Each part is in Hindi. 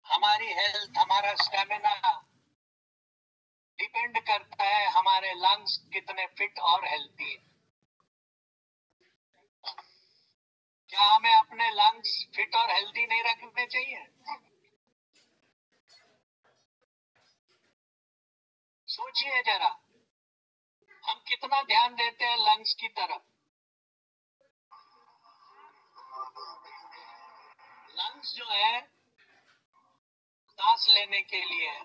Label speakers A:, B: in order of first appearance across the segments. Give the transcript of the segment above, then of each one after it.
A: हमारी हेल्थ, हमारा स्टेमिना डिपेंड करता है हमारे लंग्स कितने फिट और हेल्थी हैं। क्या हमें अपने लंग्स फिट और हेल्थी नहीं रखने चाहिए? सोचिए जरा, हम कितना ध्यान देते हैं लंग्स की तरफ। लंग्स जो है सांस लेने के लिए है,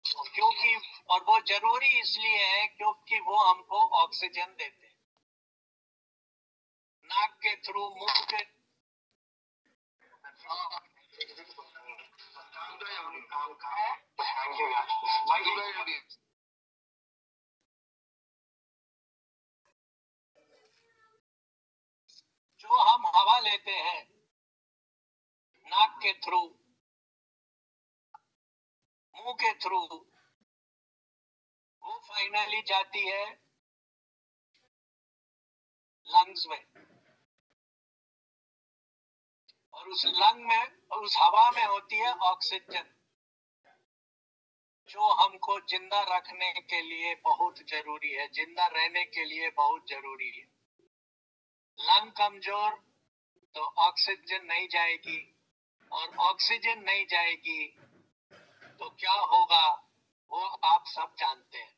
A: क्योंकि और वो जरूरी इसलिए है क्योंकि वो हमको ऑक्सीजन देते हैं। नाक के थ्रू, मुंह के जो हम हवा लेते हैं नाक के थ्रू, मुंह के थ्रू, वो फाइनली जाती है लंग्स में, और उस लंग में और उस हवा में होती है ऑक्सीजन, जो हमको जिंदा रखने के लिए बहुत जरूरी है, जिंदा रहने के लिए बहुत जरूरी है। लंग कमजोर तो ऑक्सीजन नहीं जाएगी, और ऑक्सीजन नहीं जाएगी तो क्या होगा वो आप सब जानते हैं।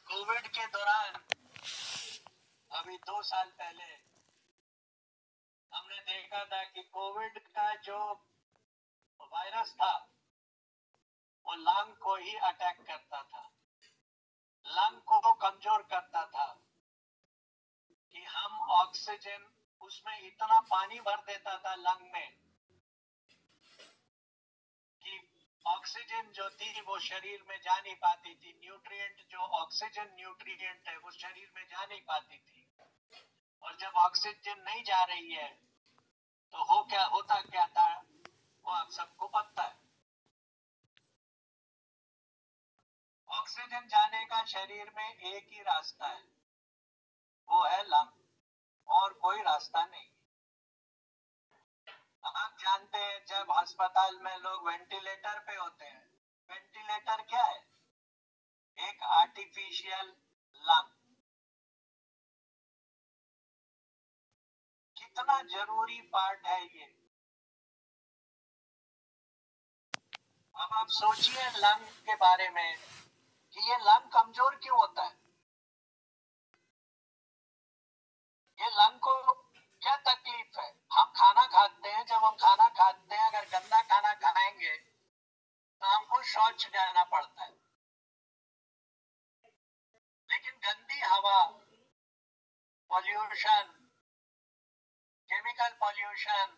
A: कोविड के दौरान अभी 2 साल पहले हमने देखा था कि कोविड का जो वायरस था वो लंग को ही अटैक करता था, लंग को कमजोर करता था कि हम ऑक्सीजन, उसमें इतना पानी भर देता था लंग में कि ऑक्सीजन जो थी वो शरीर में जा नहीं पाती थी, न्यूट्रिएंट जो ऑक्सीजन न्यूट्रिएंट है वो शरीर में जा नहीं पाती थी। और जब ऑक्सीजन नहीं जा रही है तो होता क्या था वो आप सबको पता है। ऑक्सीजन जाने का शरीर में एक ही रास्ता है, वो है लंग, और कोई रास्ता नहीं। आप जानते हैं जब अस्पताल में लोग वेंटिलेटर पे होते हैं, वेंटिलेटर क्या है? एक आर्टिफिशियल लंग। कितना जरूरी पार्ट है ये। अब आप सोचिए लंग के बारे में कि ये लंग कमजोर क्यों होता है। ये लंग को क्या तकलीफ है? हम खाना खाते हैं, जब हम खाना खाते हैं अगर गंदा खाना खाएंगे तो हमको शौच जाना पड़ता है, लेकिन गंदी हवा, पॉल्यूशन, केमिकल पॉल्यूशन,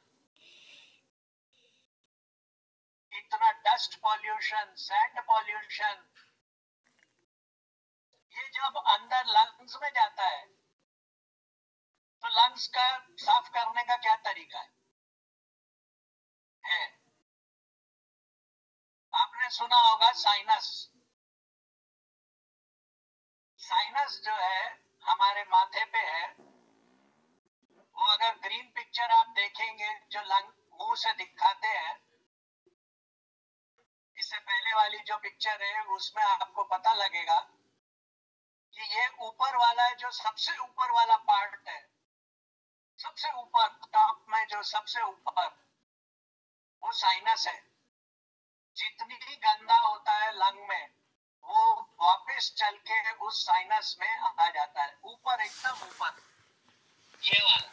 A: इतना डस्ट पॉल्यूशन, सैंड पॉल्यूशन, ये जब अंदर लंग्स में जाता है तो लंग्स का साफ करने का क्या तरीका है? आपने सुना होगा साइनस। साइनस जो है हमारे माथे पे है, वो अगर ग्रीन पिक्चर आप देखेंगे जो लंग मुंह से दिखाते हैं, इससे पहले वाली जो पिक्चर है उसमें आपको पता लगेगा कि ये ऊपर वाला है, जो सबसे ऊपर वाला पार्ट है, सबसे ऊपर टॉप में जो सबसे ऊपर, वो साइनस है। जितनी ही गंदा होता है लंग में वो वापस चल के उस साइनस में आ जाता है, ऊपर, एकदम ऊपर, ये वाला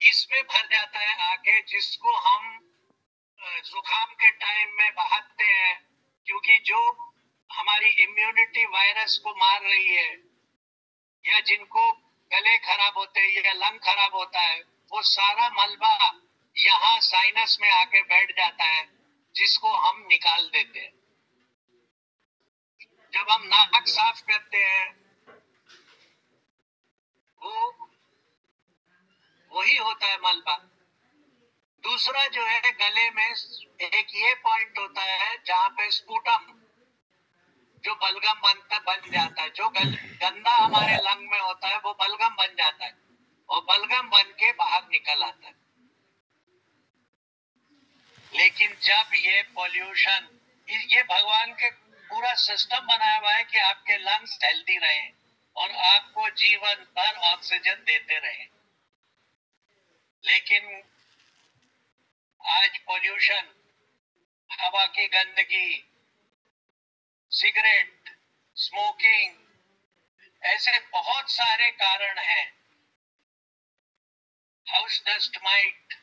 A: इसमें भर जाता है आके, जिसको हम जुकाम के टाइम में बहाते हैं, क्योंकि जो हमारी इम्यूनिटी वायरस को मार रही है, या जिनको गले खराब होते हैं या लंग खराब होता है, वो सारा मलबा यहाँ साइनस में आके बैठ जाता है, जिसको हम निकाल देते हैं। जब हम नाक साफ करते हैं वो वही होता है मलबा। दूसरा जो है गले में एक ये पॉइंट होता है जहां पे स्पूटम जो बलगम बन जाता है, जो गंदा हमारे लंग में होता है वो बलगम बन जाता है और बलगम बन के बाहर निकल आता है। लेकिन जब ये पॉल्यूशन, ये भगवान के पूरा सिस्टम बनाया हुआ है कि आपके लंग्स हेल्दी रहें और आपको जीवन भर ऑक्सीजन देते रहें। लेकिन आज पॉल्यूशन, हवा की गंदगी, सिगरेट, स्मोकिंग, ऐसे बहुत सारे कारण हैं, हाउस डस्ट माइट,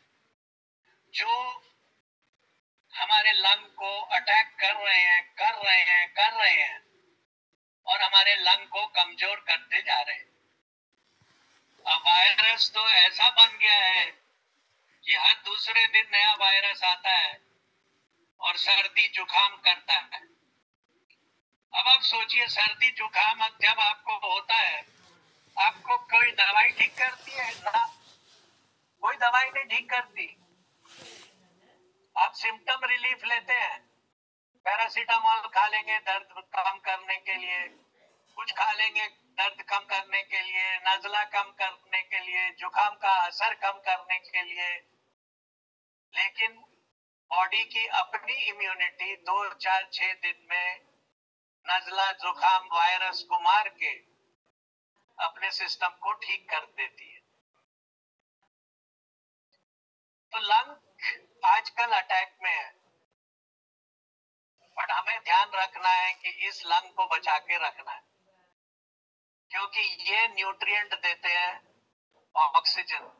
A: जो हमारे लंग को अटैक कर रहे हैं और हमारे लंग को कमजोर करते जा रहे हैं। अब वायरस तो ऐसा बन गया है कि हर दूसरे दिन नया वायरस आता है और सर्दी जुकाम करता है। अब आप सोचिए, सर्दी जुकाम जब आपको होता है, आपको कोई दवाई ठीक करती है ना? कोई दवाई नहीं ठीक करती। आप सिम्टम रिलीफ लेते हैं, पैरासीटामोल खा लेंगे दर्द कम करने के लिए, कुछ खा लेंगे दर्द कम करने के लिए, नजला कम करने के लिए, जुकाम का असर कम करने के लिए। लेकिन बॉडी की अपनी इम्यूनिटी 2, 4, 6 दिन में नजला जुकाम वायरस को मार के अपने सिस्टम को ठीक कर देती है। तो लंग आजकल अटैक में है, बट हमें ध्यान रखना है कि इस लंग को बचा के रखना है, क्योंकि ये न्यूट्रिएंट देते हैं ऑक्सीजन।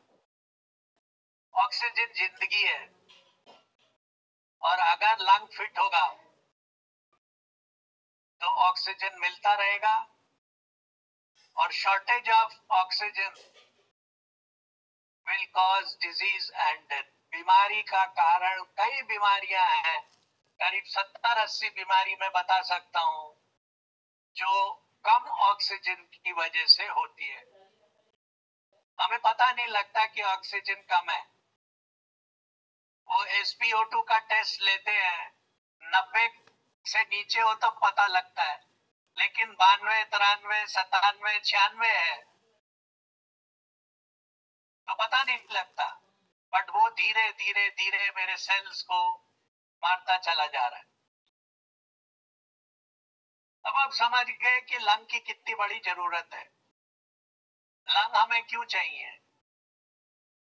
A: ऑक्सीजन जिंदगी है, और अगर लंग फिट होगा तो ऑक्सीजन मिलता रहेगा, और shortage of oxygen will cause disease and death. बीमारी का कारण कई बीमारियां हैं, करीब 70-80 बीमारी मैं बता सकता हूं जो कम ऑक्सीजन की वजह से होती है। हमें पता नहीं लगता कि ऑक्सीजन कम है। वो SpO2 का टेस्ट लेते हैं, 90 से नीचे हो तो पता लगता है, लेकिन 92, 93, 97, 96 है तो पता नहीं लगता। बट वो धीरे धीरे धीरे मेरे सेल्स को मारता चला जा रहा है। अब आप समझ गए कि लंग की कितनी बड़ी जरूरत है। लंग हमें क्यों चाहिए?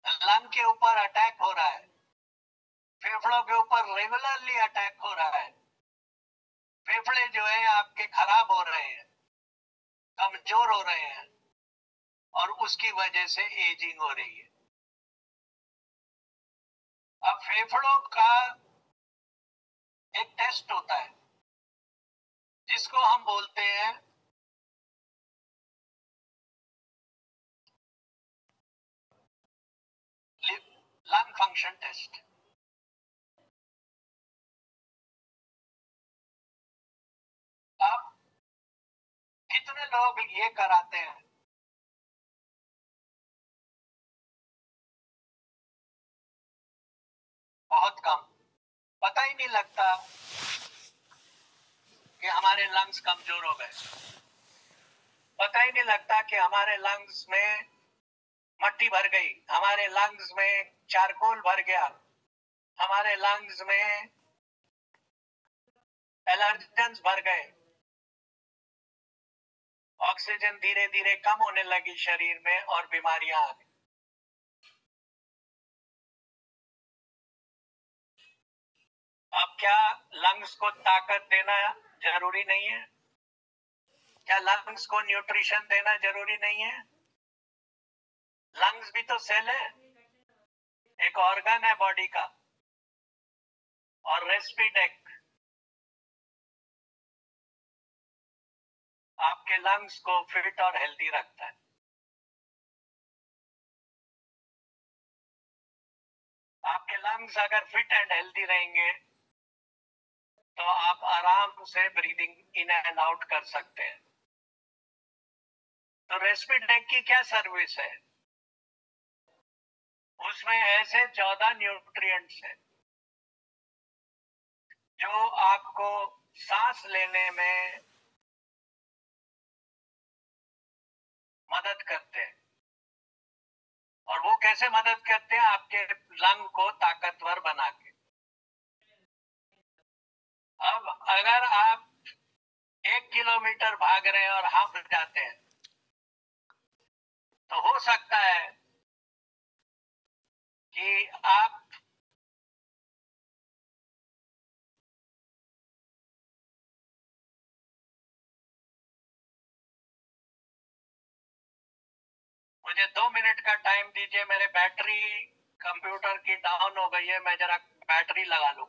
A: लंग के ऊपर अटैक हो रहा है, फेफड़ों के ऊपर रेगुलरली अटैक हो रहा है। फेफड़े जो है आपके खराब हो रहे हैं, कमजोर हो रहे हैं, और उसकी वजह से एजिंग हो रही है। अब फेफड़ों का एक टेस्ट होता है जिसको हम बोलते हैं लंग फंक्शन टेस्ट। अब कितने लोग ये कराते हैं? बहुत कम। पता ही नहीं लगता कि हमारे लंग्स कमजोर हो गए। पता ही नहीं लगता कि हमारे लंग्स में मट्टी भर गई, हमारे लंग्स में चारकोल भर गया, हमारे लंग्स में एलर्जेंस भर गए। ऑक्सीजन धीरे धीरे कम होने लगी शरीर में और बीमारियां आ गई। अब क्या लंग्स को ताकत देना जरूरी नहीं है? क्या लंग्स को न्यूट्रिशन देना जरूरी नहीं है? लंग्स भी तो सेल है, एक ऑर्गन है बॉडी का। और रेस्पिडेक आपके लंग्स को फिट और हेल्दी रखता है। आपके लंग्स अगर फिट एंड हेल्दी रहेंगे तो आप आराम से ब्रीदिंग इन एंड आउट कर सकते हैं। तो रेस्पिडेक की क्या सर्विस है? उसमें ऐसे 14 न्यूट्रिएंट्स हैं जो आपको सांस लेने में मदद करते हैं। और वो कैसे मदद करते हैं? आपके लंग को ताकतवर बना के। अब अगर आप 1 किलोमीटर भाग रहे हैं और हांफ जाते हैं तो हो सकता है कि आप मुझे 2 मिनट का टाइम दीजिए, मेरे बैटरी कंप्यूटर की डाउन हो गई है, मैं जरा बैटरी लगा लूं।